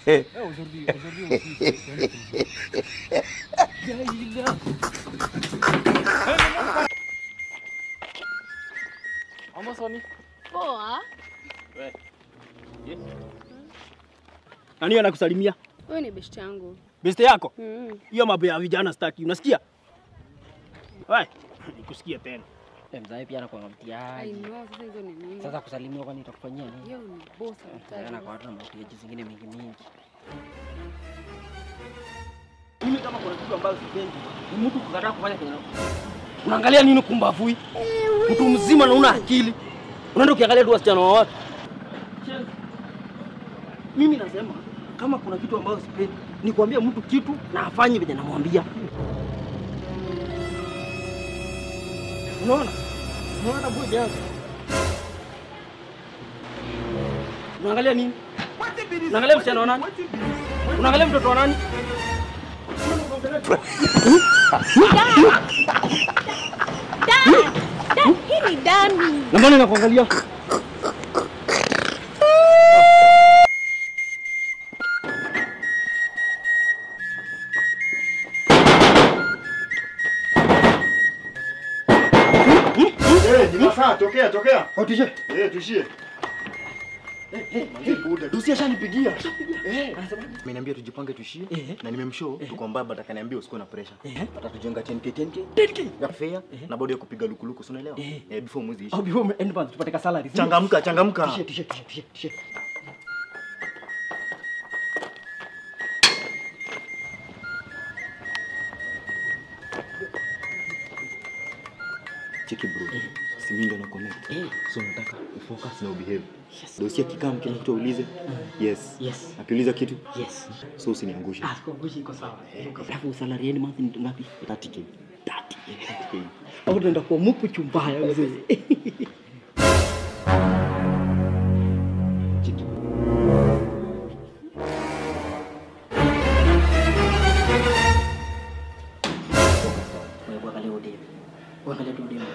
aujourd'hui aussi. Comment ça ni? Poa. Wewe. Yes. Nani anakusalimia? Wewe ni best yangu. Best yako? Hiyo mambo ya vijana staki. Unasikia? Wewe, nikusikia tena. Mzee pia anakuwa mtiaji. I know, sasa hizo ni nini? Sasa kusalimiwa kwani itakufanyia nini? Yeye ni boss mtaji. Ana kwa watu na matiaji zingine mingi. Mimi kama kuna kitu ambacho sipendi, ni mtu kukataa kufanya kenye unaangalia nini kumbavui? Mtu mzima na una akili. Unaenda ukiangalia tu wasichana wa watu. Mimi nasema kama kuna kitu ambacho sipendi, ni kuambia mtu kitu na afanye vile namwambia. Unaona? Unaona boy yangu. Unaangalia nini? Unaangalia msichana wa nani? Unaangalia mtoto wa nani? Hii ni dami. Na mbona nakuangalia? Sasa tokea. Hotije. Tushie. Dusia shanipigia. Ameniambia tujipange tushie na nimemshow tuko mbaba atakaniambia usikuwe na pressure. Atatujenga 10k ya fare na bado ya kupiga lukuluku si unaelewa? Before mwezi ishi. Au before end month tupate ka salary. Changamka. Tishie. Cheki bro. Si mimi ndo na connect. So nataka ufocus na ubehave. Dosia kikam kila mtu aulize. Yes. Akiuliza kitu? Yes. So usiniangushe. Sikuangushe iko sawa. Alafu salary end month ni ngapi? 30k. Au tunaenda kwa mupu chumbaya mzee. Cheki. Angalia tu demo.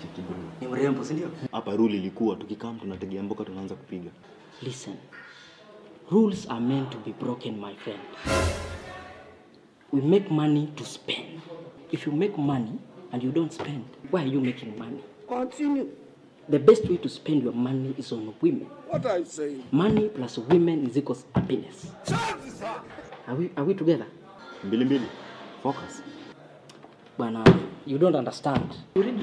Cheki bro. Ni mrembo, si ndio? Hapa rule ilikuwa tukikam tunategea mboka tunaanza kupiga. Listen. Rules are meant to be broken, my friend. We make money to spend. If you make money and you don't spend, why are you making money? Continue. The best way to spend your money is on women. What are you saying? Money plus women is equals happiness. Are we together? Mbili. Focus. Bana, you don't understand. You read